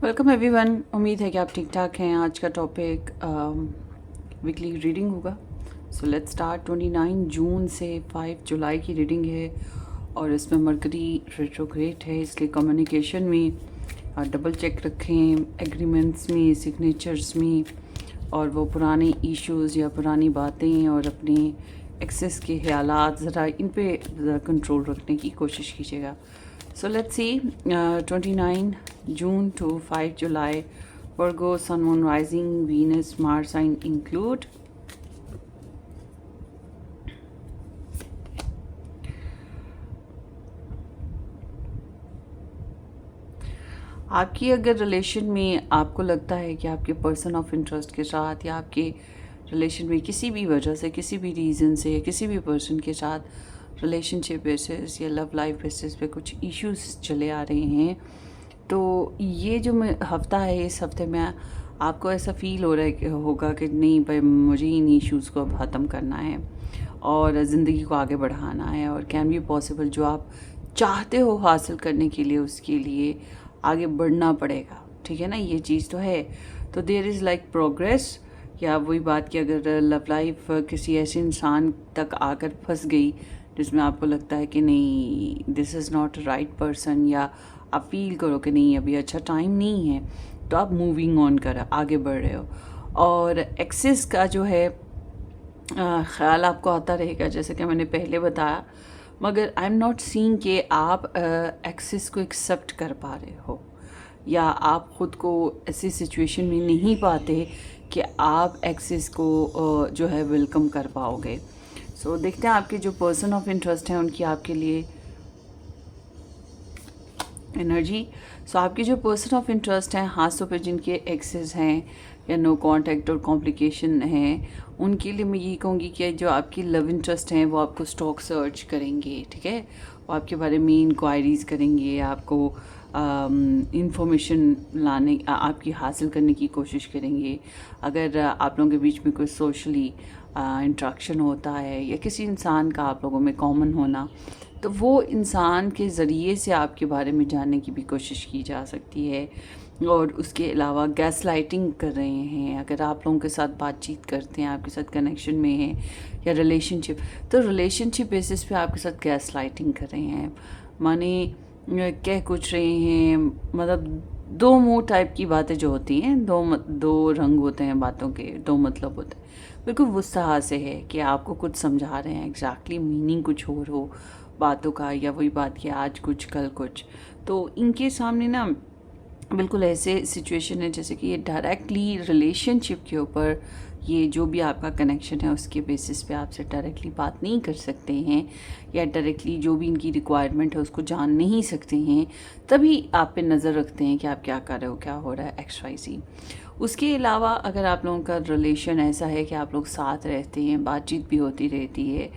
Welcome everyone. उम्मीद है कि आप ठीक ठाक हैं। आज का टॉपिक वीकली रीडिंग होगा। So let's start. 29 जून से 5 जुलाई की रीडिंग है और इसमें मरकरी रेट्रोग्रेड है, इसलिए कम्युनिकेशन में डबल चेक रखें, एग्रीमेंट्स में, सिग्नेचर्स में, और वो पुराने इश्यूज़ या पुरानी बातें और अपने एक्सेस के ख्यालात ज़रा इन पे ज़रा कंट्रोल रखने की कोशिश कीजिएगा। So let's see, 29 June to 5 July, Virgo, Sun, Moon, Rising, Venus, Mars sign include. आपकी अगर रिलेशन में आपको लगता है कि आपके पर्सन ऑफ इंटरेस्ट के साथ या आपके रिलेशन में किसी भी वजह से, किसी भी रीज़न से या किसी भी पर्सन के साथ रिलेशनशिप बेसिस या लव लाइफ बेसिस पे कुछ इश्यूज चले आ रहे हैं, तो ये जो हफ्ता है, इस हफ्ते में आपको ऐसा फील हो रहा है होगा कि नहीं भाई, मुझे इन इश्यूज़ को अब ख़त्म करना है और ज़िंदगी को आगे बढ़ाना है, और कैन बी पॉसिबल जो आप चाहते हो हासिल करने के लिए उसके लिए आगे बढ़ना पड़ेगा। ठीक है ना, ये चीज़ तो है। तो देयर इज़ लाइक प्रोग्रेस, या वही बात कि अगर लव लाइफ किसी ऐसे इंसान तक आकर फंस गई जिसमें आपको लगता है कि नहीं, this is not right person, या आप फील करो कि नहीं अभी अच्छा टाइम नहीं है, तो आप मूविंग ऑन कर आगे बढ़ रहे हो। और एक्सेस का जो है ख़्याल आपको आता रहेगा, जैसे कि मैंने पहले बताया, मगर आई एम नॉट सीइंग कि आप एक्सेस को एक्सेप्ट कर पा रहे हो, या आप ख़ुद को ऐसी सिचुएशन में नहीं पाते कि आप एक्सेस को जो है वेलकम कर पाओगे। सो देखते हैं आपके जो पर्सन ऑफ इंटरेस्ट हैं उनकी आपके लिए एनर्जी। सो आपके जो पर्सन ऑफ इंटरेस्ट हैं, खासतौर पर जिनके एक्सेस हैं या नो कांटेक्ट और कॉम्प्लिकेशन हैं, उनके लिए मैं ये कहूँगी कि जो आपकी लव इंटरेस्ट हैं वो आपको स्टॉक सर्च करेंगे। ठीक है, वो आपके बारे में इंक्वायरीज़ करेंगे, आपको इंफॉर्मेशन लाने आपकी हासिल करने की कोशिश करेंगे। अगर आप लोगों के बीच में कोई सोशली इंट्रैक्शन होता है या किसी इंसान का आप लोगों में कॉमन होना, तो वो इंसान के ज़रिए से आपके बारे में जानने की भी कोशिश की जा सकती है। और उसके अलावा गैस लाइटिंग कर रहे हैं, अगर आप लोगों के साथ बातचीत करते हैं, आपके साथ कनेक्शन में हैं या रिलेशनशिप, तो रिलेशनशिप बेसिस पे आपके साथ गैस लाइटिंग कर रहे हैं, माने कह कुछ रहे हैं, मतलब दो मुंह टाइप की बातें जो होती हैं, दो रंग होते हैं बातों के, दो मतलब होते हैं, बिल्कुल उस तरह से है कि आपको कुछ समझा रहे हैं, एग्जैक्टली मीनिंग कुछ और हो बातों का, या वही बात कि आज कुछ कल कुछ। तो इनके सामने ना बिल्कुल ऐसे सिचुएशन है जैसे कि ये डायरेक्टली रिलेशनशिप के ऊपर, ये जो भी आपका कनेक्शन है उसके बेसिस पे आपसे डायरेक्टली बात नहीं कर सकते हैं, या डायरेक्टली जो भी इनकी रिक्वायरमेंट है उसको जान नहीं सकते हैं, तभी आप पे नज़र रखते हैं कि आप क्या कर रहे हो, क्या हो रहा है, XYZ। उसके अलावा अगर आप लोगों का रिलेशन ऐसा है कि आप लोग साथ रहते हैं, बातचीत भी होती रहती है,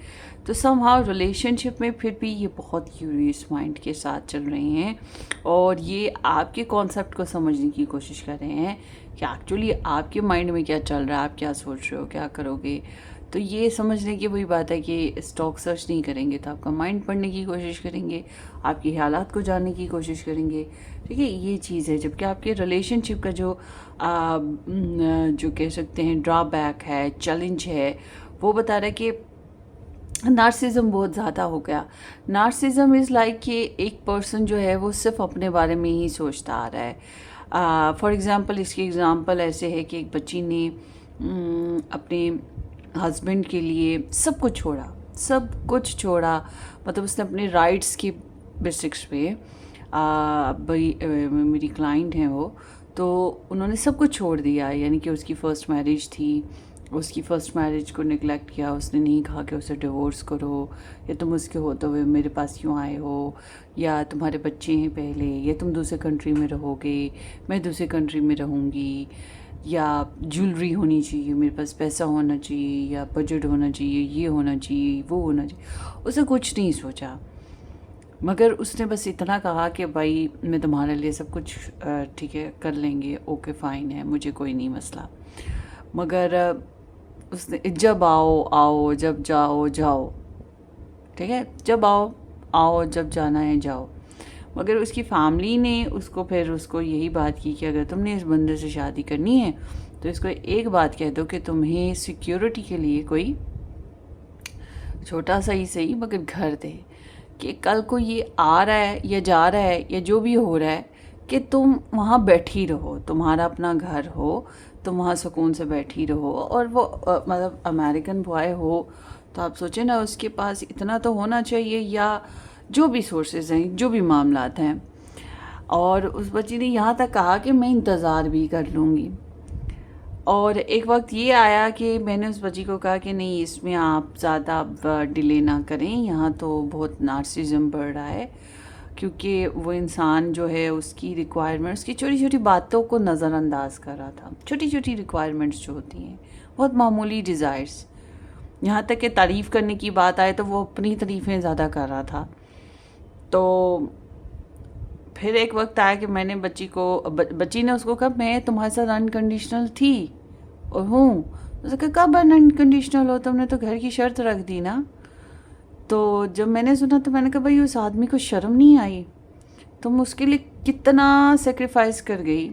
तो समहाउ रिलेशनशिप में फिर भी ये बहुत क्यूरियस माइंड के साथ चल रहे हैं, और ये आपके कॉन्सेप्ट को समझने की कोशिश कर रहे हैं कि एक्चुअली आपके माइंड में क्या चल रहा है, आप क्या सोच रहे हो, क्या करोगे। तो ये समझने की वही बात है कि स्टॉक सर्च नहीं करेंगे तो आपका माइंड पढ़ने की कोशिश करेंगे, आपकी हालात को जानने की कोशिश करेंगे। ठीक है, ये चीज़ है। जबकि आपके रिलेशनशिप का जो कह सकते हैं ड्रॉबैक है, चैलेंज है, वो बता रहा है कि नार्सिज्म बहुत ज़्यादा हो गया। नार्सिज्म इज़ लाइक कि एक पर्सन जो है वो सिर्फ अपने बारे में ही सोचता आ रहा है। फॉर एग्ज़ाम्पल, इसकी एग्ज़ाम्पल ऐसे है कि एक बच्ची ने अपने हस्बैंड के लिए सब कुछ छोड़ा, सब कुछ छोड़ा, मतलब उसने अपने राइट्स के बेसिक्स पे भाई मेरी क्लाइंट हैं वो, तो उन्होंने सब कुछ छोड़ दिया। यानी कि उसकी फ़र्स्ट मैरिज थी, उसकी फ़र्स्ट मैरिज को निगलेक्ट किया, उसने नहीं कहा कि उसे डिवोर्स करो, या तुम उसके होते हुए मेरे पास क्यों आए हो, या तुम्हारे बच्चे हैं पहले, या तुम दूसरे कंट्री में रहोगे, मैं दूसरे कंट्री में रहूँगी, या ज्वेलरी होनी चाहिए, मेरे पास पैसा होना चाहिए, या बजट होना चाहिए, ये होना चाहिए, वो होना चाहिए। उसने कुछ नहीं सोचा, मगर उसने बस इतना कहा कि भाई मैं तुम्हारे लिए सब कुछ ठीक है कर लेंगे, ओके फ़ाइन है, मुझे कोई नहीं मसला। मगर उसने जब आओ आओ, जब जाओ जाओ, ठीक है, जब आओ आओ, जब जाना है जाओ। मगर उसकी फैमिली ने उसको फिर उसको यही बात की कि अगर तुमने इस बंदे से शादी करनी है तो इसको एक बात कह दो कि तुम्हें सिक्योरिटी के लिए कोई छोटा सा ही सही मगर घर दे, कि कल को ये आ रहा है या जा रहा है या जो भी हो रहा है कि तुम वहाँ बैठी रहो, तुम्हारा अपना घर हो, तुम वहाँ सुकून से बैठी रहो। और वो मतलब अमेरिकन बॉय हो तो आप सोचें ना, उसके पास इतना तो होना चाहिए, या जो भी सोर्सेज हैं, जो भी मामलात हैं। और उस बच्ची ने यहाँ तक कहा कि मैं इंतज़ार भी कर लूँगी। और एक वक्त ये आया कि मैंने उस बच्ची को कहा कि नहीं, इसमें आप ज़्यादा डिले ना करें, यहाँ तो बहुत नार्सिज्म बढ़ रहा है, क्योंकि वो इंसान जो है उसकी रिक्वायरमेंट्स, उसकी छोटी छोटी बातों को नज़रअंदाज कर रहा था। छोटी छोटी रिक्वायरमेंट्स जो होती हैं, बहुत मामूली डिज़ायर्स, यहाँ तक कि तारीफ़ करने की बात आए तो वो अपनी तारीफ़ें ज़्यादा कर रहा था। तो फिर एक वक्त आया कि मैंने बच्ची ने उसको कहा मैं तुम्हारे साथ अनकंडीशनल थी और हूँ। उसने कहा कब अनकंडीशनल हो, तुमने तो घर की शर्त रख दी ना। तो जब मैंने सुना तो मैंने कहा भाई उस आदमी को शर्म नहीं आई, तुम उसके लिए कितना सेक्रीफाइस कर गई।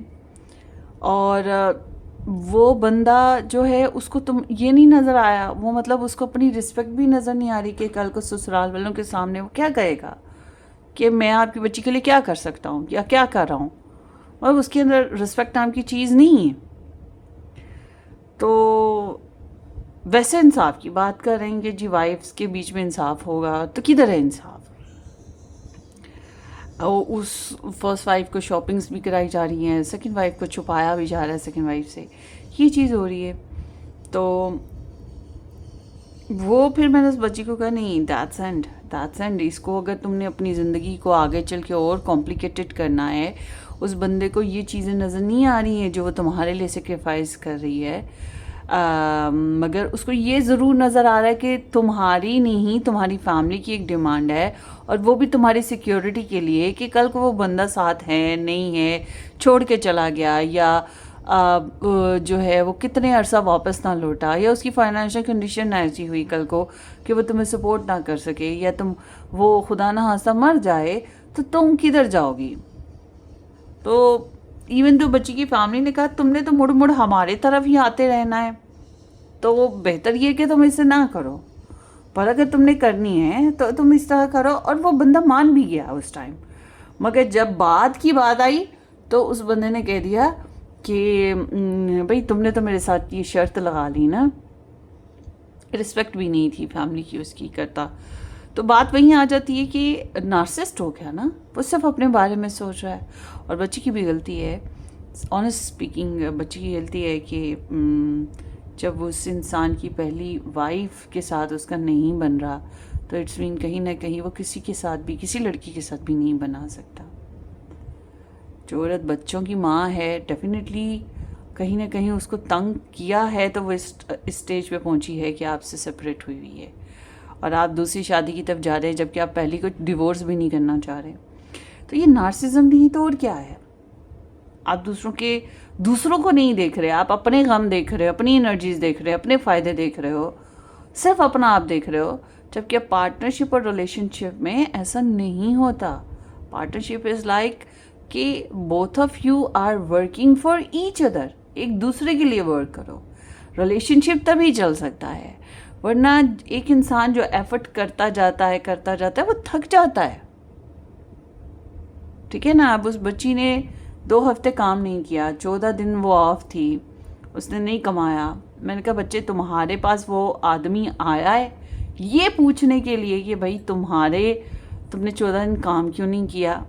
और वो बंदा जो है उसको तुम ये नहीं नज़र आया, वो मतलब उसको अपनी रिस्पेक्ट भी नज़र नहीं आ रही कि कल को ससुराल वालों के सामने वो क्या कहेगा कि मैं आपकी बच्ची के लिए क्या कर सकता हूँ या क्या कर रहा हूँ, और उसके अंदर रिस्पेक्ट नाम की चीज़ नहीं है। तो वैसे इंसाफ की बात कर रहे हैं कि जी वाइफ्स के बीच में इंसाफ होगा, तो किधर है इंसाफ? और उस फर्स्ट वाइफ को शॉपिंग्स भी कराई जा रही हैं, सेकंड वाइफ को छुपाया भी जा रहा है सेकंड वाइफ से, ये चीज़ हो रही है। तो वो फिर मैंने उस बच्ची को कहा नहीं, दैट्स एंड। इसको अगर तुमने अपनी ज़िंदगी को आगे चल के और कॉम्प्लिकेटेड करना है, उस बंदे को ये चीज़ें नज़र नहीं आ रही हैं जो वो तुम्हारे लिए सेक्रीफाइस कर रही है, मगर उसको ये ज़रूर नज़र आ रहा है कि तुम्हारी नहीं, तुम्हारी फैमिली की एक डिमांड है, और वो भी तुम्हारी सिक्योरिटी के लिए कि कल को वो बंदा साथ है नहीं है, छोड़ के चला गया, या जो है वो कितने अरसा वापस ना लौटा, या उसकी फाइनेंशियल कंडीशन ऐसी हुई कल को कि वो तुम्हें सपोर्ट ना कर सके, या तुम वो खुदा ना खास्ता मर जाए, तो तुम किधर जाओगी? तो इवन तो बच्ची की फैमिली ने कहा तुमने तो मुड़ मुड़ हमारे तरफ ही आते रहना है, तो बेहतर ये कि तुम इसे ना करो, पर अगर तुमने करनी है तो तुम इस तरह करो। और वो बंदा मान भी गया उस टाइम, मगर जब बाद की बात आई तो उस बंदे ने कह दिया कि भाई तुमने तो मेरे साथ ये शर्त लगा ली ना, रिस्पेक्ट भी नहीं थी फैमिली की उसकी करता। तो बात वहीं आ जाती है कि नार्सिसिस्ट हो गया ना, वो सिर्फ अपने बारे में सोच रहा है। और बच्ची की भी गलती है, ऑनेस्ट स्पीकिंग, बच्ची की गलती है कि जब उस इंसान की पहली वाइफ के साथ उसका नहीं बन रहा, तो इट्स मीन कहीं ना कहीं वो किसी के साथ भी, किसी लड़की के साथ भी नहीं बना सकता। जो औरत बच्चों की माँ है, डेफिनेटली कहीं ना कहीं उसको तंग किया है, तो वो इस स्टेज पे पहुंची है कि आपसे सेपरेट हुई हुई है और आप दूसरी शादी की तरफ जा रहे हैं, जबकि आप पहली को डिवोर्स भी नहीं करना चाह रहे। तो ये नार्सिज्म नहीं तो और क्या है? आप दूसरों को नहीं देख रहे, आप अपने गम देख रहे हो, अपनी एनर्जीज देख रहे हो, अपने फ़ायदे देख रहे हो, सिर्फ अपना आप देख रहे हो। जबकि अब पार्टनरशिप और रिलेशनशिप में ऐसा नहीं होता। पार्टनरशिप इज़ लाइक कि both of you are working for each other, एक दूसरे के लिए वर्क करो। रिलेशनशिप तभी चल सकता है, वरना एक इंसान जो एफर्ट करता जाता है वो थक जाता है। ठीक है ना? अब उस बच्ची ने 2 हफ्ते काम नहीं किया, 14 दिन वो ऑफ थी, उसने नहीं कमाया। मैंने कहा बच्चे तुम्हारे पास वो आदमी आया है ये पूछने के लिए कि भाई तुमने 14 दिन काम क्यों नहीं किया?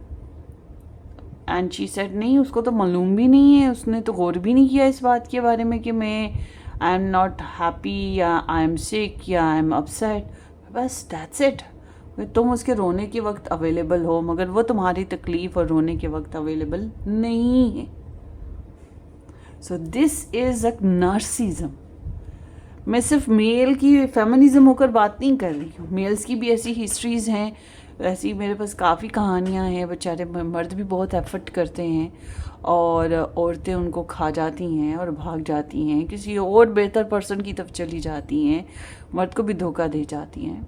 एंड शी सेड नहीं, उसको तो मालूम भी नहीं है, उसने तो गौर भी नहीं किया इस बात के बारे में कि मैं आई एम नॉट हैप्पी या आई एम सिक या आई एम अपसेट। बस दैट्स इट। तुम उसके रोने के वक्त अवेलेबल हो, मगर वो तुम्हारी तकलीफ और रोने के वक्त अवेलेबल नहीं है। सो दिस इज़ अ नार्सिज्म। मैं सिर्फ मेल की फेमिनिज्म होकर बात नहीं कर रही हूँ, मेल्स की भी ऐसी हिस्ट्रीज़ हैं, ऐसी मेरे पास काफ़ी कहानियाँ हैं। बेचारे मर्द भी बहुत एफर्ट करते हैं और औरतें उनको खा जाती हैं और भाग जाती हैं, किसी और बेहतर पर्सन की तरफ चली जाती हैं, मर्द को भी धोखा दे जाती हैं।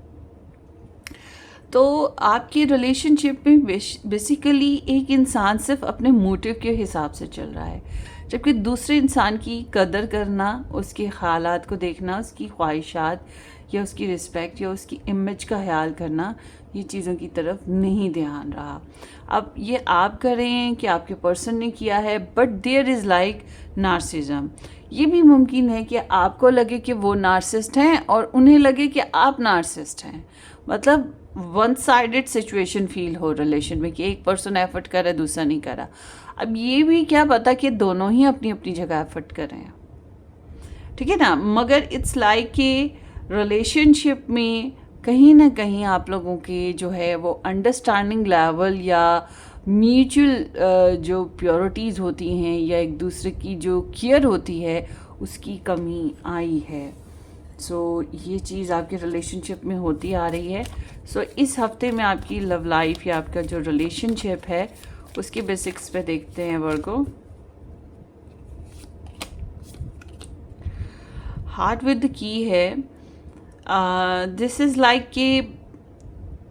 तो आपकी रिलेशनशिप में बेसिकली एक इंसान सिर्फ अपने मोटिव के हिसाब से चल रहा है, जबकि दूसरे इंसान की कदर करना, उसके हालात को देखना, उसकी ख्वाहिशात या उसकी रिस्पेक्ट या उसकी इमेज का ख्याल करना, ये चीज़ों की तरफ नहीं ध्यान रहा। अब ये आप कर रहे हैं कि आपके पर्सन ने किया है, but there is like narcissism. ये भी मुमकिन है कि आपको लगे कि वो नार्सिस्ट हैं और उन्हें लगे कि आप नार्सिस्ट हैं। मतलब वन साइडेड सिचुएशन फील हो रिलेशन में कि एक पर्सन एफर्ट कर रहा है, दूसरा नहीं कर रहा। अब ये भी क्या पता कि दोनों ही अपनी अपनी जगह एफर्ट कर रहे हैं, ठीक है ना। मगर इट्स लाइक कि रिलेशनशिप में कहीं ना कहीं आप लोगों के जो है वो अंडरस्टैंडिंग लेवल या म्यूचुअल जो प्योरिटीज़ होती हैं या एक दूसरे की जो केयर होती है, उसकी कमी आई है। सो ये चीज़ आपके रिलेशनशिप में होती आ रही है। सो इस हफ्ते में आपकी लव लाइफ या आपका जो रिलेशनशिप है उसके बेसिक्स पे देखते हैं वर्गो। हार्ट विद द की है। दिस इज़ लाइक कि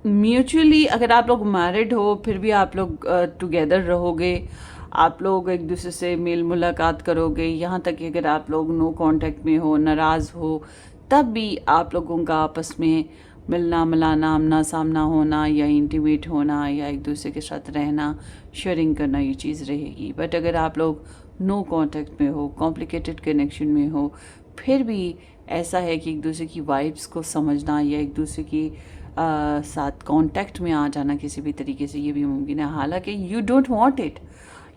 म्यूचुअली अगर आप लोग मैरिड हो फिर भी आप लोग टुगेदर रहोगे, आप लोग एक दूसरे से मेल मुलाकात करोगे, यहाँ तक कि अगर आप लोग नो कांटेक्ट में हो, नाराज़ हो, तब भी आप लोगों का आपस में मिलना मिलाना, आमना सामना होना या इंटीमेट होना या एक दूसरे के साथ रहना, शेयरिंग करना, ये चीज़ रहेगी। बट अगर आप लोग नो कांटेक्ट में हो, कॉम्प्लिकेटेड कनेक्शन में हो, फिर भी ऐसा है कि एक दूसरे की वाइब्स को समझना या एक दूसरे की साथ कांटेक्ट में आ जाना किसी भी तरीके से, ये भी मुमकिन है, हालांकि यू डोंट वांट इट।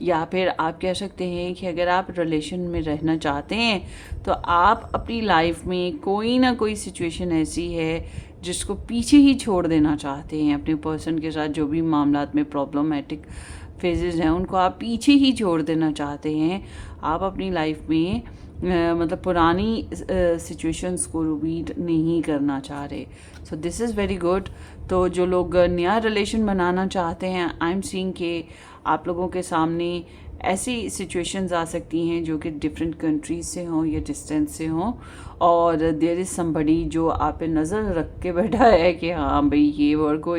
या फिर आप कह सकते हैं कि अगर आप रिलेशन में रहना चाहते हैं तो आप अपनी लाइफ में कोई ना कोई सिचुएशन ऐसी है जिसको पीछे ही छोड़ देना चाहते हैं। अपने पर्सन के साथ जो भी मामलात में प्रॉब्लमेटिक फेजेस हैं उनको आप पीछे ही छोड़ देना चाहते हैं। आप अपनी लाइफ में मतलब पुरानी सिचुएशंस को रिपीट नहीं करना चाह रहे। सो दिस इज़ वेरी गुड। तो जो लोग नया रिलेशन बनाना चाहते हैं, आई एम सीइंग कि आप लोगों के सामने ऐसी सिचुएशंस आ सकती हैं जो कि डिफरेंट कंट्रीज से हों या डिस्टेंस से हों, और देयर इज़ समबडी जो आप पे नज़र रख के बैठा है कि हाँ भाई ये वर्क को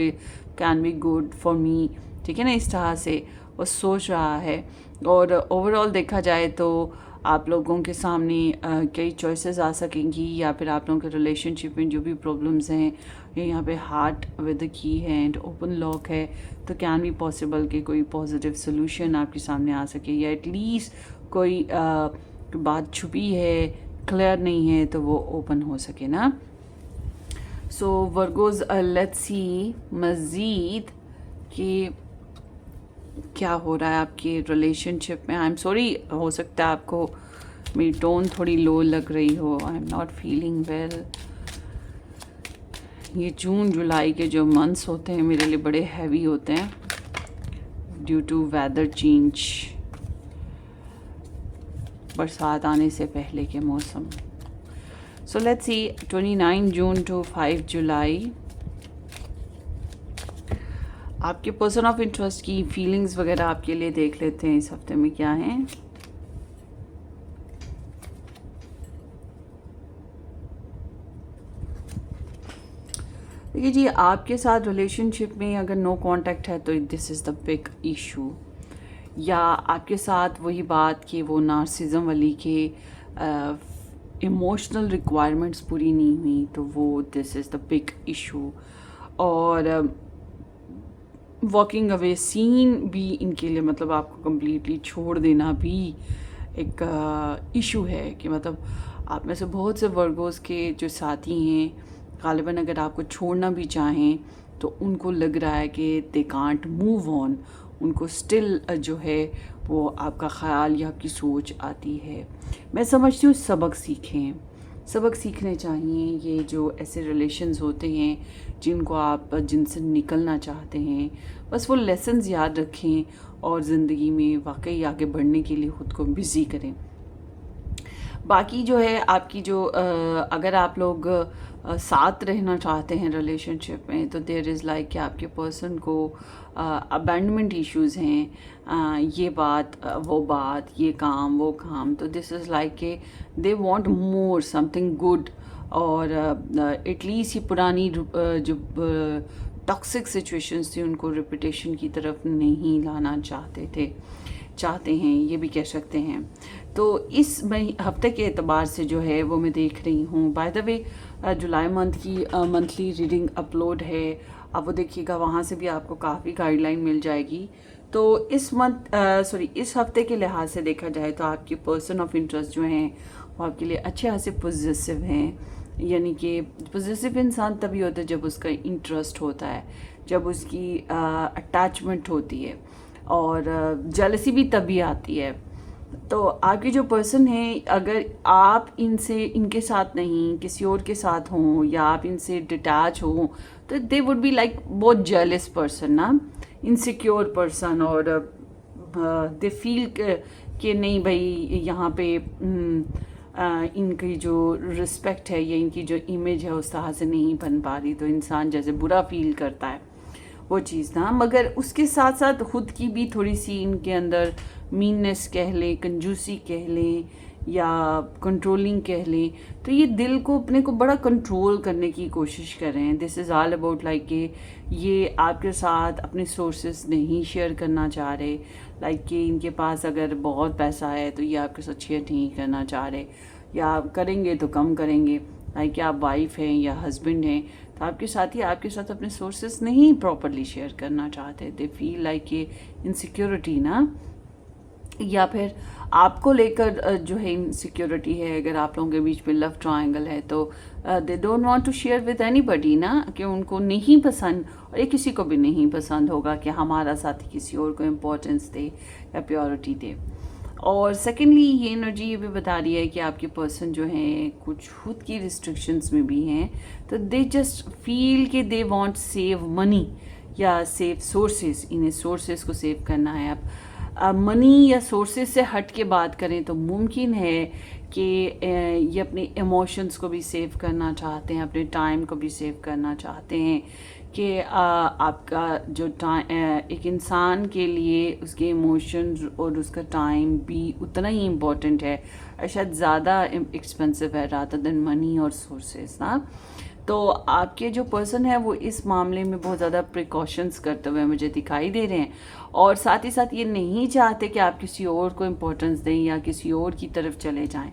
can be good for me, ठीक है ना, इस तरह से वो सोच रहा है। और ओवरऑल देखा जाए तो आप लोगों के सामने कई चॉइसेस आ सकेंगी, या फिर आप लोगों के रिलेशनशिप में जो भी प्रॉब्लम्स हैं, यहाँ पे हार्ट विद द की है एंड ओपन लॉक है, तो कैन बी पॉसिबल कि कोई पॉजिटिव सोल्यूशन आपके सामने आ सके, या एटलीस्ट कोई बात छुपी है, क्लियर नहीं है, तो वो ओपन हो सके ना। सो वर्गोज लेट्स सी मज़ीद कि क्या हो रहा है आपके रिलेशनशिप में। आई एम सॉरी, हो सकता है आपको मेरी टोन थोड़ी लो लग रही हो, I am not feeling well. ये जून जुलाई के जो मंथ्स होते हैं मेरे लिए बड़े हैवी होते हैं ड्यू टू वेदर चेंज, बरसात आने से पहले के मौसम। सो लेट्स सी 29 जून टू 5 जुलाई आपके पर्सन ऑफ इंटरेस्ट की फीलिंग्स वगैरह आपके लिए देख लेते हैं इस हफ्ते में क्या हैं। देखिए जी, आपके साथ रिलेशनशिप में अगर नो कांटेक्ट है तो this is the big issue, या आपके साथ वही बात कि वो नार्सिज्म वाली के इमोशनल रिक्वायरमेंट्स पूरी नहीं हुई, तो वो this is the big issue. और वॉकिंग अवे सीन भी इनके लिए, मतलब आपको कम्प्लीटली छोड़ देना भी एक इशू है कि मतलब आप में से बहुत से वर्गोस के जो साथी हैं गालिबन अगर आपको छोड़ना भी चाहें तो उनको लग रहा है कि दे कांट मूव ऑन, उनको स्टिल जो है वो आपका ख्याल या आपकी सोच आती है। मैं समझती हूँ सबक सीखें, सबक सीखने चाहिए। ये जो ऐसे रिलेशंस होते हैं जिनसे निकलना चाहते हैं, बस वो लेसन्स याद रखें और ज़िंदगी में वाकई आगे बढ़ने के लिए ख़ुद को बिज़ी करें। बाकी जो है आपकी जो अगर आप लोग साथ रहना चाहते हैं रिलेशनशिप में, तो देयर इज़ लाइक कि आपके पर्सन को अबैंडमेंट इश्यूज़ हैं, ये बात वो बात, ये काम वो काम, तो दिस इज़ लाइक के they want more something good, और एटलीस्ट ये पुरानी जो टॉक्सिक सिचुएशंस थी उनको रिपीटेशन की तरफ नहीं लाना चाहते हैं, ये भी कह सकते हैं। तो इस हफ्ते के एतबार से जो है वो मैं देख रही हूँ। By the way July month की मंथली रीडिंग अपलोड है, आप वो देखिएगा, वहाँ से भी आपको काफ़ी गाइडलाइन मिल जाएगी। तो इस हफ्ते के लिहाज से देखा जाए तो आपके पर्सन ऑफ इंटरेस्ट जो हैं वो आपके लिए अच्छे खासे पॉजिटिव हैं। यानी कि पॉजिटिव इंसान तभी होता है जब उसका इंटरेस्ट होता है, जब उसकी अटैचमेंट होती है, और जेलसी भी तभी आती है। तो आपके जो पर्सन है, अगर आप इनके साथ नहीं किसी और के साथ हों या आप इनसे डिटैच हों, तो दे वुड बी लाइक बहुत जेलस पर्सन ना, इनसिक्योर पर्सन, और दे फील कि नहीं भाई यहाँ पे इनकी जो रिस्पेक्ट है या इनकी जो इमेज है उस तरह से नहीं बन पा रही, तो इंसान जैसे बुरा फील करता है वो चीज़ ना। मगर उसके साथ साथ खुद की भी थोड़ी सी इनके अंदर मीननेस कह लें, कंजूसी कह लें, या कंट्रोलिंग कह लें। तो ये दिल को अपने को बड़ा कंट्रोल करने की कोशिश कर रहे हैं। This is all about like कि ये आपके साथ अपने सोर्सेस नहीं शेयर करना चाह रहे। लाइक कि इनके पास अगर बहुत पैसा है तो ये आपके साथ शेयर नहीं करना चाह रहे, या आप करेंगे तो कम करेंगे। लाइक कि आप वाइफ हैं या हस्बैंड हैं तो आपके साथ अपने सोर्सेस नहीं प्रॉपरली शेयर करना चाहते। दे फील लाइक ये इनसिक्योरिटी ना, या फिर आपको लेकर जो है इनसिक्योरिटी है। अगर आप लोगों के बीच में लव ट्रायंगल है तो they don't want to share with anybody ना, कि उनको नहीं पसंद, और ये किसी को भी नहीं पसंद होगा कि हमारा साथी किसी और को इम्पोर्टेंस दे या प्योरिटी दे। और सेकेंडली ये एनर्जी ये भी बता रही है कि आपके पर्सन जो हैं कुछ खुद की रिस्ट्रिक्शंस में भी हैं, तो दे जस्ट फील कि दे वांट सेव मनी या सेव सोर्सेज। इन्हें सोर्सेज को सेव करना है। आप मनी या सोर्सेज से हट के बात करें तो मुमकिन है कि ये अपने इमोशंस को भी सेव करना चाहते हैं, अपने टाइम को भी सेव करना चाहते हैं, कि आपका जो टाइम एक इंसान के लिए उसके इमोशंस और उसका टाइम भी उतना ही इम्पोर्टेंट है, शायद ज़्यादा एक्सपेंसिव है रादर देन मनी और सोर्सेज ना। तो आपके जो पर्सन है वो इस मामले में बहुत ज़्यादा प्रिकॉशंस करते हुए मुझे दिखाई दे रहे हैं, और साथ ही साथ ये नहीं चाहते कि आप किसी और को इम्पोर्टेंस दें या किसी और की तरफ चले जाएं।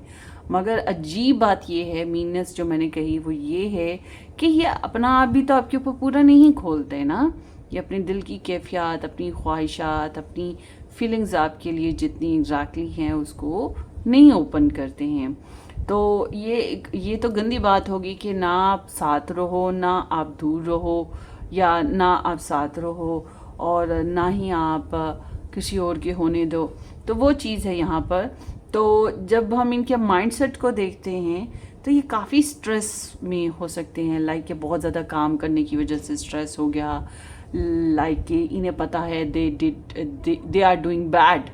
मगर अजीब बात ये है, मीननेस जो मैंने कही वो ये है कि ये अपना आप भी तो आपके ऊपर पूरा नहीं खोलते ना। ये अपने दिल की कैफियत, अपनी ख्वाहिशात, अपनी फीलिंग्स आपके लिए जितनी एग्जैक्टली हैं उसको नहीं ओपन करते हैं। तो ये तो गंदी बात होगी कि ना आप साथ रहो, ना आप दूर रहो, या ना आप साथ रहो और ना ही आप किसी और के होने दो। तो वो चीज़ है यहाँ पर। तो जब हम इनके माइंडसेट को देखते हैं तो ये काफ़ी स्ट्रेस में हो सकते हैं। लाइक कि बहुत ज़्यादा काम करने की वजह से स्ट्रेस हो गया, लाइक कि इन्हें पता है दे आर डूइंग बैड।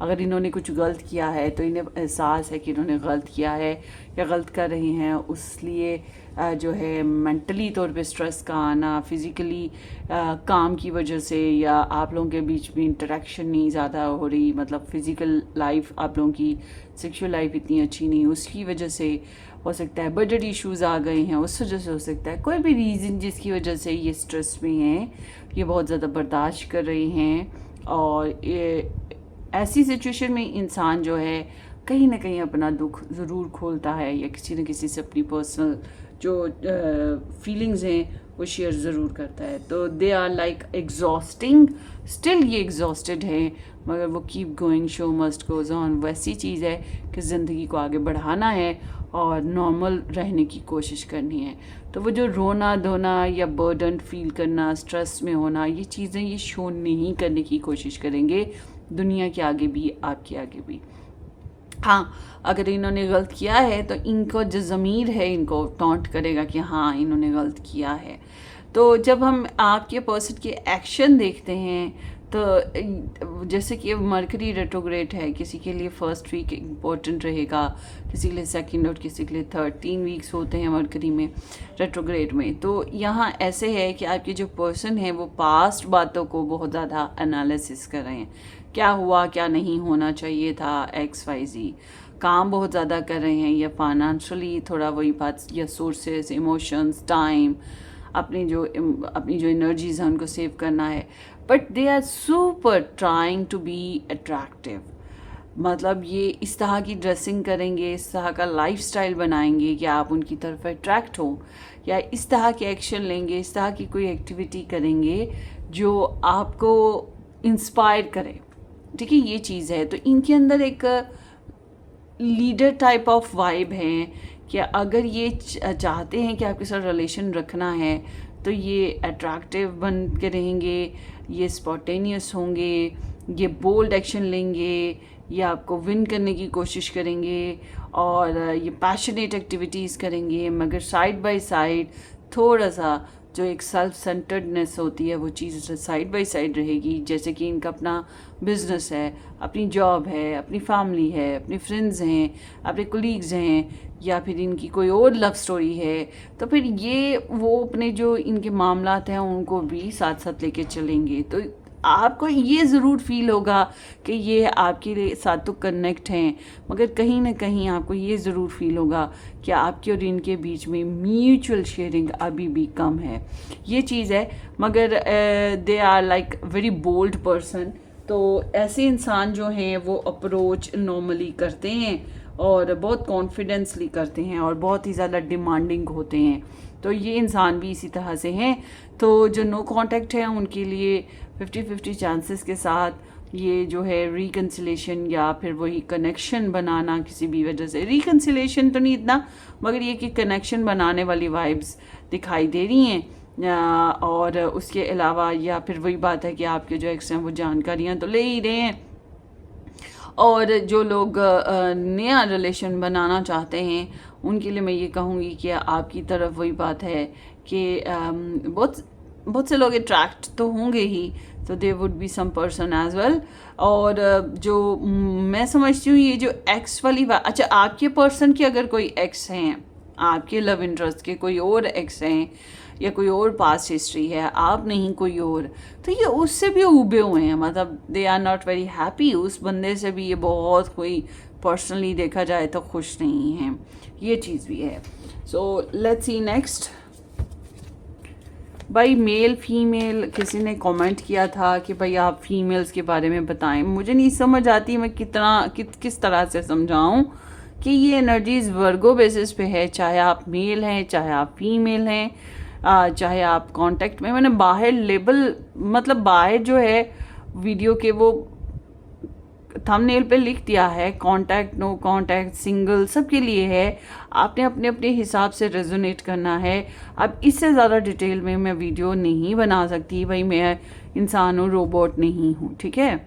अगर इन्होंने कुछ गलत किया है तो इन्हें एहसास है कि इन्होंने गलत किया है या गलत कर रहे हैं, उसलिए जो है मेंटली तौर पे स्ट्रेस का आना, फिज़िकली काम की वजह से, या आप लोगों के बीच में इंटरेक्शन नहीं ज़्यादा हो रही, मतलब फ़िज़िकल लाइफ आप लोगों की सेक्सुअल लाइफ इतनी अच्छी नहीं, उसकी वजह से हो सकता है। बजट इश्यूज़ आ गए हैं उस वजह से हो सकता है। कोई भी रीज़न जिसकी वजह से ये स्ट्रेस में हैं, ये बहुत ज़्यादा बर्दाश्त कर रहे हैं, और ऐसी सिचुएशन में इंसान जो है कहीं ना कहीं अपना दुख ज़रूर खोलता है या किसी न किसी से अपनी पर्सनल जो फीलिंग्स हैं वो शेयर ज़रूर करता है। तो they are like exhausting, still ये एग्जॉस्टेड हैं, मगर वो keep going, show must goes on. वैसी चीज़ है कि ज़िंदगी को आगे बढ़ाना है और नॉर्मल रहने की कोशिश करनी है। तो वो जो रोना धोना या बर्डन फील करना, स्ट्रेस में होना, ये चीज़ें ये शो नहीं करने की कोशिश करेंगे दुनिया के आगे भी, आपके आगे भी। हाँ, अगर इन्होंने गलत किया है तो इनको जो ज़मीर है इनको टॉन्ट करेगा कि हाँ इन्होंने गलत किया है। तो जब हम आपके पर्सन के एक्शन देखते हैं तो जैसे कि मरकरी रेट्रोग्रेड है, किसी के लिए फर्स्ट वीक इम्पोर्टेंट रहेगा, किसी के लिए सेकंड और किसी के लिए थर्ड। 3 वीक्स होते हैं मरकरी में रेट्रोग्रेड में। तो यहाँ ऐसे है कि आपके जो पर्सन है वो पास्ट बातों को बहुत ज़्यादा एनालिसिस कर रहे हैं, क्या हुआ क्या नहीं होना चाहिए था, XYZ। काम बहुत ज़्यादा कर रहे हैं, या फाइनेंशियली थोड़ा वही बात, या सोर्सेस, इमोशंस, टाइम, अपनी जो एनर्जीज हैं उनको सेव करना है, but they are super trying to be attractive. मतलब ये इस तरह की ड्रेसिंग करेंगे, इस तरह का लाइफस्टाइल बनाएंगे कि आप उनकी तरफ अट्रैक्ट हो, या इस तरह के एक्शन लेंगे, इस तरह की कोई एक्टिविटी करेंगे जो आपको इंस्पायर करे। ठीक है, ये चीज़ है। तो इनके अंदर एक लीडर टाइप ऑफ वाइब है कि अगर ये चाहते हैं कि आपके साथ रिलेशन रखना है तो ये अट्रैक्टिव बन के रहेंगे, ये स्पॉन्टेनियस होंगे, ये बोल्ड एक्शन लेंगे, ये आपको विन करने की कोशिश करेंगे, और ये पैशनेट एक्टिविटीज़ करेंगे, मगर साइड बाय साइड थोड़ा सा जो एक सेल्फ सेंटर्डनेस होती है वो चीज़ साइड बाय साइड रहेगी। जैसे कि इनका अपना बिजनेस है, अपनी जॉब है, अपनी फैमिली है, अपने फ्रेंड्स हैं, अपने कोलीग्स हैं, या फिर इनकी कोई और लव स्टोरी है, तो फिर ये वो अपने जो इनके मामलात हैं उनको भी साथ साथ लेके चलेंगे। तो आपको ये ज़रूर फील होगा कि ये आपके साथ तो कनेक्ट हैं, मगर कहीं ना कहीं आपको ये ज़रूर फील होगा कि आपके और इनके बीच में म्यूचुअल शेयरिंग अभी भी कम है। ये चीज़ है, मगर they are like very bold person. तो ऐसे इंसान जो हैं वो अप्रोच नॉर्मली करते हैं और बहुत कॉन्फिडेंसली करते हैं और बहुत ही ज़्यादा डिमांडिंग होते हैं। तो ये इंसान भी इसी तरह से हैं। तो जो नो कांटेक्ट है उनके लिए 50-50 चांसेस के साथ ये जो है रिकन्सिलेशन या फिर वही कनेक्शन बनाना किसी भी वजह से, रिकन्सिलेशन तो नहीं इतना, मगर ये कि कनेक्शन बनाने वाली वाइब्स दिखाई दे रही हैं। और उसके अलावा या फिर वही बात है कि आपके जो एक्स हैं वो जानकारियाँ तो ले ही रहे हैं, और जो लोग नया रिलेशन बनाना चाहते हैं उनके लिए मैं ये कहूँगी कि आपकी तरफ वही बात है कि बहुत से लोग अट्रैक्ट तो होंगे ही, तो they would be some person as well. और जो मैं समझती हूँ ये जो एक्स वाली बात, अच्छा आपके पर्सन के अगर कोई एक्स हैं, आपके लव इंटरेस्ट के कोई और एक्स हैं या कोई और पास्ट हिस्ट्री है, आप नहीं कोई और, तो ये उससे भी उबे हुए हैं, मतलब they are not very happy. उस बंदे से भी ये बहुत कोई पर्सनली देखा जाए तो खुश नहीं है, ये चीज़ भी है। So let's see next. भाई मेल फीमेल, किसी ने कमेंट किया था कि भाई आप फीमेल्स के बारे में बताएं। मुझे नहीं समझ आती मैं किस तरह से समझाऊं कि ये एनर्जीज वर्गो बेसिस पे है, चाहे आप मेल हैं, चाहे आप फीमेल हैं, चाहे आप कांटेक्ट में। मैंने बाहर लेबल, मतलब बाहर जो है वीडियो के वो थंबनेल पे लिख दिया है कांटेक्ट, नो कांटेक्ट, सिंगल, सबके लिए है। आपने अपने अपने हिसाब से रेजोनेट करना है। अब इससे ज़्यादा डिटेल में मैं वीडियो नहीं बना सकती, भाई मैं इंसान हूँ, रोबोट नहीं हूँ, ठीक है।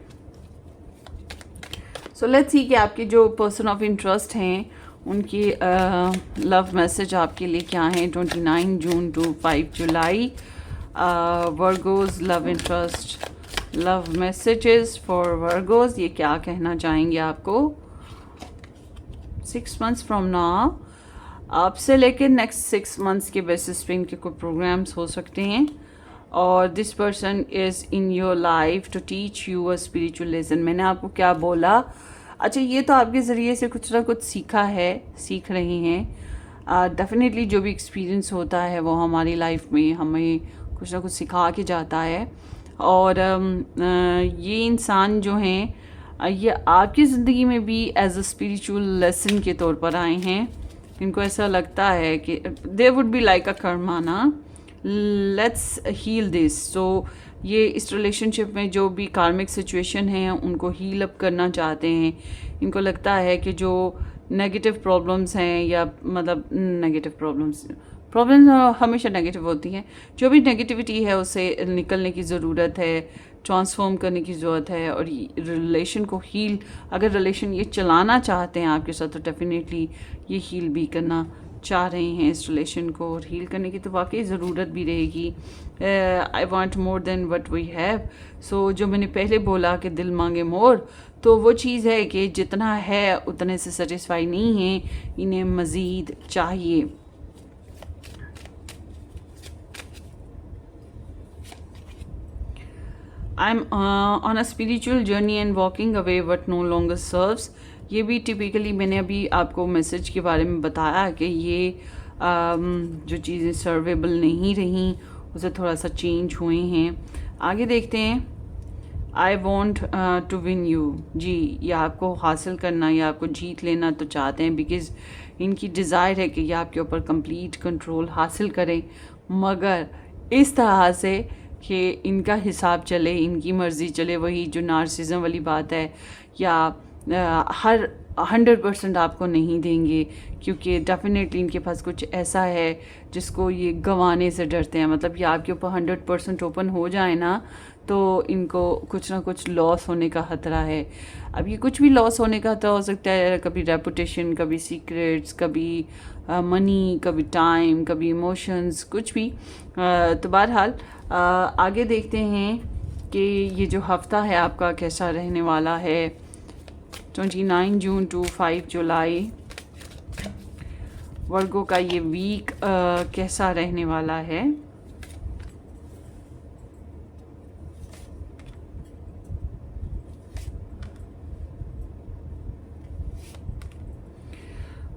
सो लेट्स सी कि आपके जो पर्सन ऑफ इंटरेस्ट हैं उनकी लव मैसेज आपके लिए क्या है 29 जून टू 5 जुलाई। Virgo's love interest, love messages for Virgos, ये क्या कहना चाहेंगे आपको 6 मंथ्स फ्रॉम नाउ, आपसे लेकर नेक्स्ट 6 मंथ्स के बेसिस पे इनके कोई प्रोग्राम्स हो सकते हैं। और this person is in your life to teach you a spiritual lesson. मैंने आपको क्या बोला, अच्छा ये तो आपके ज़रिए से कुछ ना कुछ सीखा है, सीख रहे हैं। डेफिनेटली जो भी एक्सपीरियंस होता है वो हमारी लाइफ में हमें कुछ ना कुछ सिखा के जाता है। और ये इंसान जो हैं ये आपकी ज़िंदगी में भी एज अ स्पिरिचुअल लेसन के तौर पर आए हैं। इनको ऐसा लगता है कि they would be like a कर्माना, लेट्स हील दिस। सो ये इस रिलेशनशिप में जो भी कार्मिक सिचुएशन है उनको हील अप करना चाहते हैं। इनको लगता है कि जो नेगेटिव प्रॉब्लम्स हैं, या मतलब नेगेटिव प्रॉब्लम्स हमेशा नेगेटिव होती हैं, जो भी नेगेटिविटी है उससे निकलने की ज़रूरत है, ट्रांसफॉर्म करने की ज़रूरत है। और रिलेशन को हील, अगर रिलेशन ये चलाना चाहते हैं आपके साथ तो डेफिनेटली ये हील भी करना चाह रहे हैं इस रिलेशन को, और हील करने की तो वाकई ज़रूरत भी रहेगी। I want more than what we have. So जो मैंने पहले बोला कि दिल मांगे मोर, तो वो चीज़ है कि जितना है उतने से सेटिस्फाई नहीं है, इन्हें मज़ीद चाहिए। I'm on a spiritual journey and walking away what no longer serves। ये भी टिपिकली मैंने अभी आपको मैसेज के बारे में बताया कि ये जो चीज़ें सर्वेबल नहीं रहीं उसे थोड़ा सा चेंज हुए हैं। आगे देखते हैं। I want to win you, जी ये आपको हासिल करना या आपको जीत लेना तो चाहते हैं, बिकॉज़ इनकी डिज़ायर है कि ये आपके ऊपर कंप्लीट कंट्रोल हासिल करें, मगर इस तरह से कि इनका हिसाब चले, इनकी मर्ज़ी चले। वही जो नार्सिज्म वाली बात है, या हर 100% आपको नहीं देंगे, क्योंकि डेफिनेटली इनके पास कुछ ऐसा है जिसको ये गंवाने से डरते हैं। मतलब ये आपके ऊपर 100% ओपन हो जाए ना, तो इनको कुछ ना कुछ लॉस होने का खतरा है। अब ये कुछ भी लॉस होने का खतरा हो सकता है, कभी रेपुटेशन, कभी सीक्रेट्स, कभी मनी, कभी टाइम, कभी इमोशंस, कुछ भी। तो बहरहाल आगे देखते हैं कि ये जो हफ्ता है आपका कैसा रहने वाला है। 29 जून टू 5 जुलाई वर्गो का ये वीक कैसा रहने वाला है।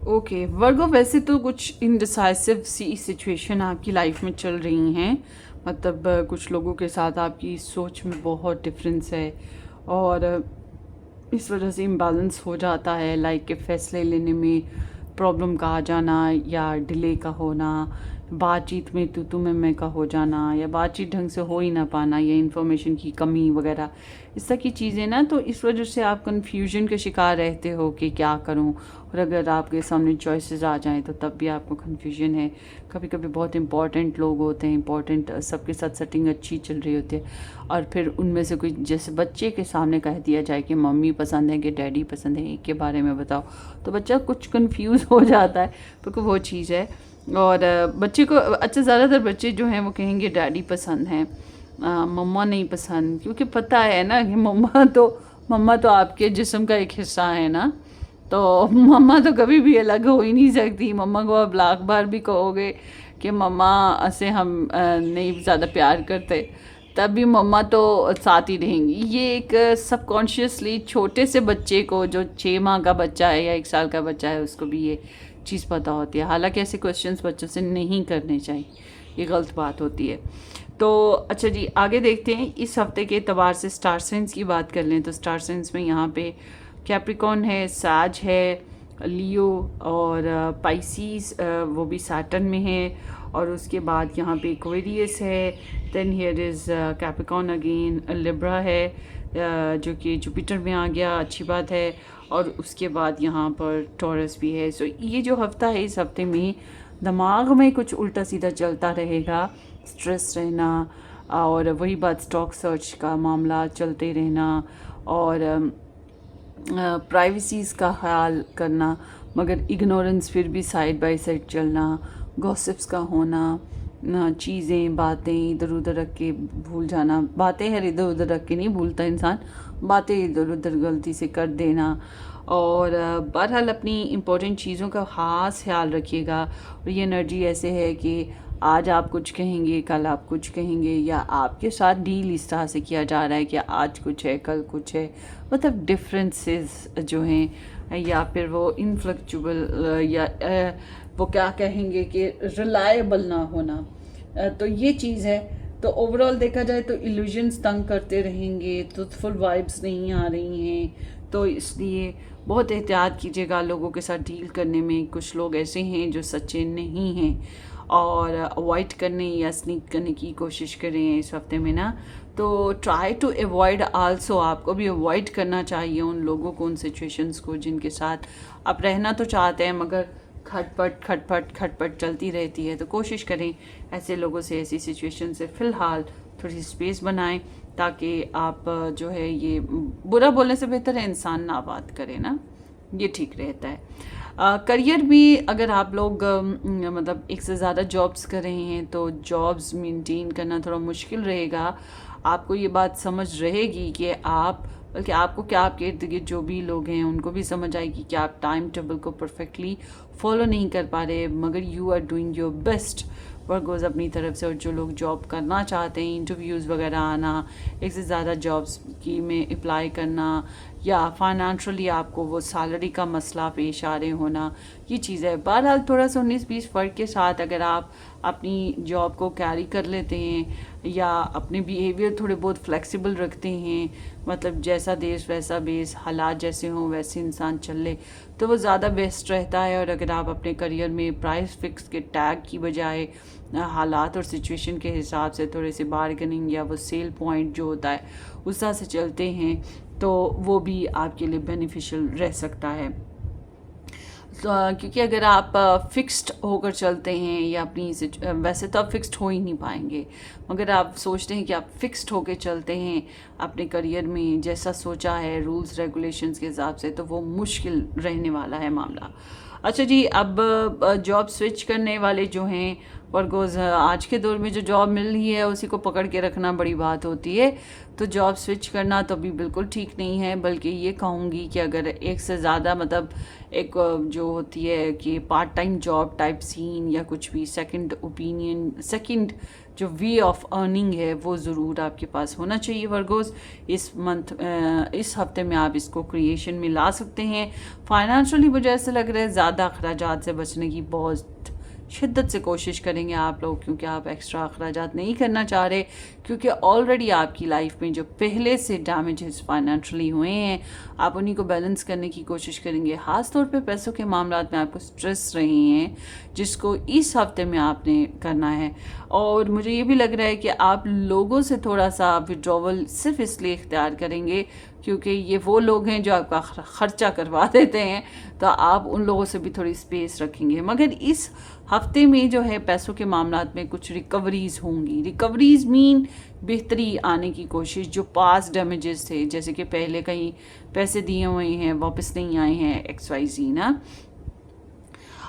ओके वर्गो, वैसे तो कुछ इनडिसाइसिव सी सिचुएशन आपकी लाइफ में चल रही हैं। मतलब कुछ लोगों के साथ आपकी सोच में बहुत डिफरेंस है और इस वजह से इम्बैलेंस हो जाता है। लाइक के फैसले लेने में प्रॉब्लम का आ जाना या डिले का होना, बातचीत में तू मैं का हो जाना, या बातचीत ढंग से हो ही ना पाना, या इन्फॉर्मेशन की कमी वगैरह, इस तरह की चीज़ें ना। तो इस वजह से आप कन्फ्यूजन का शिकार रहते हो कि क्या करूं, और अगर आपके सामने चॉइसेस आ जाएं तो तब भी आपको कन्फ्यूजन है। कभी कभी बहुत इंपॉर्टेंट लोग होते हैं, इंपॉर्टेंट, सबके साथ सेटिंग अच्छी चल रही होती है, और फिर उनमें से कोई जैसे बच्चे के सामने कह दिया जाए कि मम्मी पसंद है कि डैडी पसंद है, एक के बारे में बताओ, तो बच्चा कुछ कन्फ्यूज़ हो जाता है, क्योंकि वो चीज़ है। और बच्चे को, अच्छा ज़्यादातर बच्चे जो हैं वो कहेंगे डैडी पसंद हैं, मम्मा नहीं पसंद, क्योंकि पता है ना कि मम्मा तो आपके जिस्म का एक हिस्सा है ना। तो मम्मा तो कभी भी अलग हो ही नहीं सकती। मम्मा को आप लाख बार भी कहोगे कि मम्मा से हम नहीं ज़्यादा प्यार करते, तब भी मम्मा तो साथ ही रहेंगी। ये एक सबकॉन्शियसली छोटे से बच्चे को, जो 6 माह का बच्चा है या 1 साल का बच्चा है, उसको भी ये चीज़ पता होती है। हालांकि ऐसे क्वेश्चंस बच्चों से नहीं करने चाहिए, ये गलत बात होती है। तो अच्छा जी, आगे देखते हैं। इस हफ्ते के एतबार से स्टार साइंस की बात कर लें तो स्टार साइंस में यहाँ पे कैप्रिकॉन है, साज है, लियो और पाइसीस, वो भी सैटर्न में है। और उसके बाद यहाँ पे एक्वेरियस है, then here is Capricorn again, Libra है जो कि जुपिटर में आ गया, अच्छी बात है। और उसके बाद यहाँ पर टॉरस भी है। सो ये जो हफ्ता है, इस हफ्ते में दिमाग में कुछ उल्टा सीधा चलता रहेगा, स्ट्रेस रहना, और वही बात स्टॉक सर्च का मामला चलते रहना, और प्राइवेसीज़ का ख्याल करना, मगर इग्नोरेंस फिर भी साइड बाय साइड चलना, गॉसिप्स का होना, चीज़ें, बातें इधर उधर रख के भूल जाना। बातें हर इधर उधर रख के नहीं भूलता इंसान, बातें इधर उधर गलती से कर देना। और बहरहाल अपनी इम्पोर्टेंट चीज़ों का ख़ास ख्याल रखिएगा। और ये एनर्जी ऐसे है कि आज आप कुछ कहेंगे, कल आप कुछ कहेंगे, या आपके साथ डील इस तरह से किया जा रहा है कि आज कुछ है कल कुछ है। मतलब डिफरेंसेस जो हैं, या फिर वो इनफ्लेक्चुबल, या वो क्या कहेंगे कि रिलायबल ना होना, तो ये चीज़ है। तो ओवरऑल देखा जाए तो इल्यूजन्स तंग करते रहेंगे, ट्रूथफुल वाइब्स नहीं आ रही हैं, तो इसलिए बहुत एहतियात कीजिएगा लोगों के साथ डील करने में। कुछ लोग ऐसे हैं जो सच्चे नहीं हैं, और अवॉइड करने या स्नीक करने की कोशिश करें इस हफ्ते में ना। तो ट्राई टू अवॉइड आल्सो, आपको भी अवॉइड करना चाहिए उन लोगों को, उन सिचुएशंस को जिनके साथ आप रहना तो चाहते हैं मगर खटपट चलती रहती है। तो कोशिश करें ऐसे लोगों से, ऐसी सिचुएशन से फ़िलहाल थोड़ी स्पेस बनाएं, ताकि आप जो है, ये बुरा बोलने से बेहतर है इंसान ना बात करे ना, ये ठीक रहता है। करियर भी अगर आप लोग मतलब एक से ज़्यादा जॉब्स कर रहे हैं तो जॉब्स मेंटेन करना थोड़ा मुश्किल रहेगा। आपको ये बात समझ रहेगी कि आप, बल्कि आपको क्या, आपके इर्द गिर्द जो भी लोग हैं उनको भी समझ आएगी कि आप टाइम टेबल को परफेक्टली फॉलो नहीं कर पा रहे, मगर you are doing your best Virgos अपनी तरफ से, और जो लोग जॉब करना चाहते हैं, इंटरव्यूज़ वगैरह आना, एक से ज़्यादा जॉब्स की में अप्लाई करना, या फाइनेंशियली आपको वो सैलरी का मसला पेश आ रहे होना, ये चीज़ है। बहरहाल थोड़ा सा 19-20 फ़र्क के साथ अगर आप अपनी जॉब को कैरी कर लेते हैं या अपने बिहेवियर थोड़े बहुत फ्लेक्सिबल रखते हैं, मतलब जैसा देश वैसा बेस, हालात जैसे हों वैसे इंसान चल ले, तो वो ज़्यादा बेस्ट रहता है। और अगर आप अपने करियर में प्राइस फिक्स के टैग की बजाय हालात और सिचुएशन के हिसाब से थोड़े से बार्गेनिंग या वो सेल पॉइंट जो होता है उस तरह से चलते हैं, तो वो भी आपके लिए बेनिफिशियल रह सकता है। क्योंकि अगर आप फिक्स्ड होकर चलते हैं या अपनी वैसे तो आप फिक्स्ड हो ही नहीं पाएंगे, मगर आप सोचते हैं कि आप फिक्स्ड होकर चलते हैं अपने करियर में जैसा सोचा है रूल्स रेगुलेशंस के हिसाब से, तो वो मुश्किल रहने वाला है मामला। अच्छा जी, अब जॉब स्विच करने वाले जो हैं वर्गोज़, आज के दौर में जो जॉब मिल रही है उसी को पकड़ के रखना बड़ी बात होती है। तो जॉब स्विच करना तो अभी बिल्कुल ठीक नहीं है, बल्कि ये कहूँगी कि अगर एक से ज़्यादा मतलब एक जो होती है कि part time job type scene या कुछ भी, सेकंड ओपिनियन, सेकंड जो वे ऑफ अर्निंग है वो ज़रूर आपके पास होना चाहिए वर्गोज़। इस हफ्ते में आप इसको क्रिएशन में ला सकते हैं। फाइनेंशियली मुझे ऐसा लग रहा है ज़्यादा अखराजात से बचने की बहुत शिद्दत से कोशिश करेंगे आप लोग, क्योंकि आप एक्स्ट्रा अखराजात नहीं करना चाह रहे, क्योंकि ऑलरेडी आपकी लाइफ में जो पहले से डैमेजेस फाइनेंशियली हुए हैं आप उन्हीं को बैलेंस करने की कोशिश करेंगे। ख़ास तौर पे पैसों के मामलात में आपको स्ट्रेस रहे हैं जिसको इस हफ्ते में आपने करना है। और मुझे ये भी लग रहा है कि आप लोगों से थोड़ा सा विड्रॉवल सिर्फ इसलिए इख्तियार करेंगे क्योंकि ये वो लोग हैं जो आपका ख़र्चा करवा देते हैं, तो आप उन लोगों से भी थोड़ी स्पेस रखेंगे। मगर इस हफ्ते में जो है पैसों के मामलात में कुछ रिकवरीज़ होंगी। रिकवरीज़ मीन बेहतरी आने की कोशिश, जो पास डैमेजेस थे, जैसे कि पहले कहीं पैसे दिए हुए हैं वापस नहीं आए हैं, XYZ ना।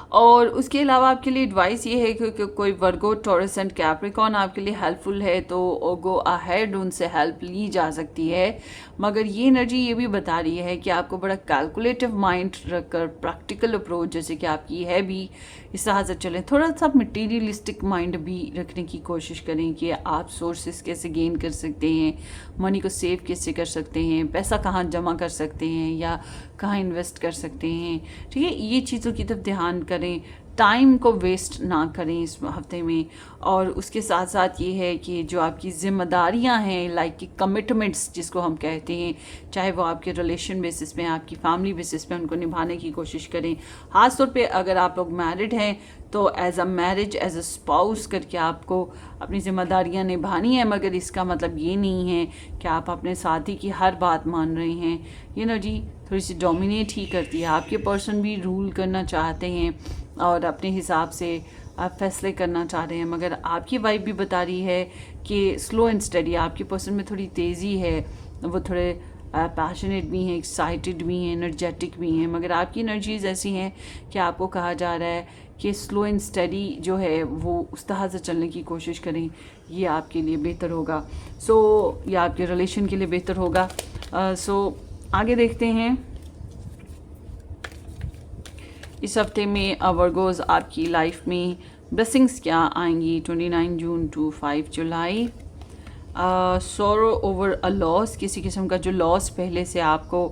और उसके अलावा आपके लिए एडवाइस ये है कि कोई वर्गो, टॉरस एंड कैप्रिकॉन आपके लिए हेल्पफुल है तो गो अहेड, उनसे हेल्प ली जा सकती है। मगर ये एनर्जी ये भी बता रही है कि आपको बड़ा कैलकुलेटिव माइंड रखकर प्रैक्टिकल अप्रोच जैसे कि आपकी है भी, इस तरह से चलें। थोड़ा सा मटीरियलिस्टिक माइंड भी रखने की कोशिश करें कि आप सोर्सेस कैसे गेन कर सकते हैं, मनी को सेव कैसे कर सकते हैं, पैसा कहाँ जमा कर सकते हैं या कहाँ इन्वेस्ट कर सकते हैं। ठीक है, ये चीज़ों की तरफ ध्यान करें, टाइम को वेस्ट ना करें इस हफ्ते में। और उसके साथ साथ ये है कि जो आपकी ज़िम्मेदारियां हैं, लाइक कि कमिटमेंट्स जिसको हम कहते हैं, चाहे वो आपके रिलेशन बेसिस पे, आपकी फैमिली बेसिस पे, उनको निभाने की कोशिश करें। ख़ास तौर पे अगर आप लोग मैरिड हैं तो as a marriage, as a spouse करके आपको अपनी ज़िम्मेदारियां निभानी है, मगर इसका मतलब ये नहीं है कि आप अपने साथी की हर बात मान रहे हैं। ये एनर्जी थोड़ी सी डोमिनेट ही करती है। आपके पर्सन भी रूल करना चाहते हैं और अपने हिसाब से आप फैसले करना चाह रहे हैं, मगर आपकी वाइब भी बता रही है कि स्लो एंड स्टडी। आपके पर्सन में थोड़ी तेज़ी है, वो थोड़े पैशनेट भी हैं, एक्साइटेड भी हैं, एनर्जेटिक भी हैं, मगर आपकी एनर्जीज ऐसी हैं कि आपको कहा जा रहा है कि स्लो एंड स्टडी जो है वो उस तरह से चलने की कोशिश करें, ये आपके लिए बेहतर होगा। ये आपके रिलेशन के लिए बेहतर होगा। आगे देखते हैं इस हफ्ते में वर्गोज़ आपकी लाइफ में ब्लेसिंग्स क्या आएंगी 29 जून टू 5 जुलाई। सोरो ओवर अ लॉस, किसी किस्म का जो लॉस पहले से आपको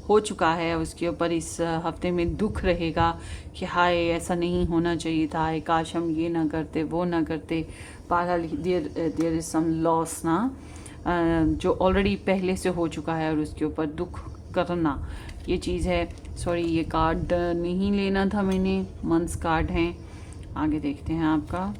हो चुका है उसके ऊपर इस हफ्ते में दुख रहेगा कि हाय ऐसा नहीं होना चाहिए था, काश हम ये ना करते वो ना करते। बहरहाल देयर इज़ सम लॉस ना, जो ऑलरेडी पहले से हो चुका है और उसके ऊपर दुख करना, ये चीज़ है। सॉरी, ये कार्ड नहीं लेना था मैंने, मंथ्स कार्ड हैं। आगे देखते हैं आपका।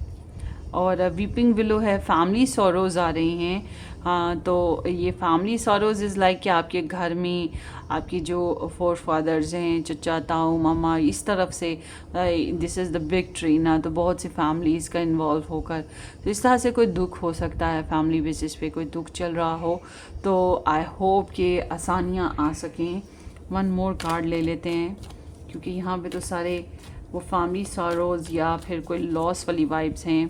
और वीपिंग विलो है, फैमिली सॉरोज़ आ रही हैं। हाँ, तो ये फैमिली सॉरोज़ इज़ लाइक कि आपके घर में आपकी जो फोर फादर्स हैं, चचा, ताऊ, मामा, इस तरफ से this is the big tree ना, तो बहुत सी फैमिलीज़ का इन्वॉल्व होकर, तो इस तरह से कोई दुख हो सकता है, फैमिली बेसिस पे कोई दुख चल रहा हो। तो आई होप कि आसानियाँ आ सकें। वन मोर कार्ड ले लेते हैं क्योंकि यहाँ पे तो सारे वो फैमिली सॉरोज़ या फिर कोई लॉस वाली वाइब्स हैं।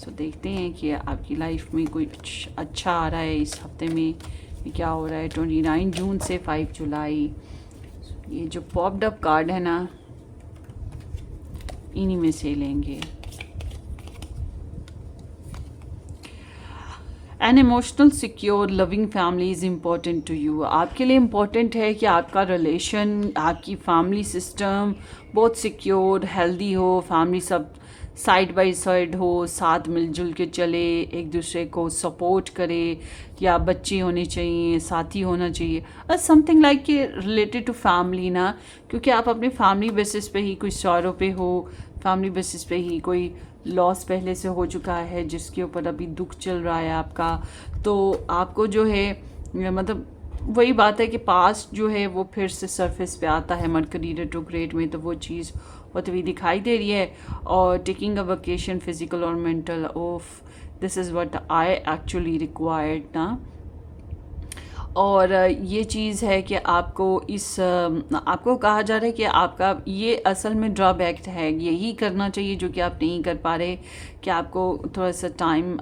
देखते हैं कि आपकी लाइफ में कोई अच्छा आ रहा है इस हफ्ते में, क्या हो रहा है 29 जून से 5 जुलाई। ये जो पॉप्ड अप कार्ड है ना, इन्हीं में से लेंगे। An emotional secure loving family is important to you. आपके लिए इम्पॉर्टेंट है कि आपका रिलेशन, आपकी फैमिली सिस्टम बहुत सिक्योर हेल्दी हो, फैमिली सब साइड बाय साइड हो, साथ मिलजुल के चले, एक दूसरे को सपोर्ट करे, या बच्चे होने चाहिए, साथी होना चाहिए, something like related to family ना। क्योंकि आप अपने फैमिली बेसिस पे ही कोई सॉरो पे हो, फैमिली बेसिस पे ही कोई लॉस पहले से हो चुका है जिसके ऊपर अभी दुख चल रहा है आपका, तो आपको जो है मतलब वही बात है कि पास्ट जो है वो फिर से सरफेस पे आता है मरकरी रेट्रोग्रेड में, तो वो चीज़ होती हुई दिखाई दे रही है। और टेकिंग अ वेकेशन फिजिकल और mental of, this is what I actually required ना। और ये चीज़ है कि आपको आपको कहा जा रहा है कि आपका ये असल में ड्रॉबैक है, यही करना चाहिए जो कि आप नहीं कर पा रहे, कि आपको थोड़ा सा टाइम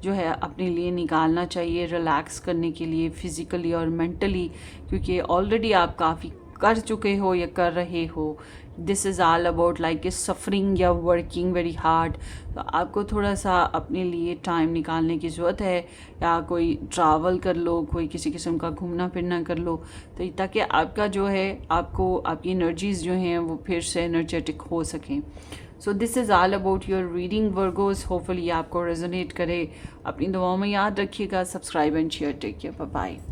जो है अपने लिए निकालना चाहिए रिलैक्स करने के लिए फिज़िकली और मेंटली, क्योंकि ऑलरेडी आप काफ़ी कर चुके हो या कर रहे हो। This is all about like suffering या वर्किंग वेरी हार्ड। तो आपको थोड़ा सा अपने लिए टाइम निकालने की ज़रूरत है, या कोई ट्रैवल कर लो, कोई किसी किस्म का घूमना फिरना कर लो, तो ताकि आपका जो है आपको आपकी एनर्जीज़ जो हैं वो फिर से एनर्जेटिक हो सकें। So this is all about your reading Virgos. Hopefully आपको रेजोनेट करे। अपनी दुआओं में याद रखिएगा। Subscribe and share. Take care, bye bye.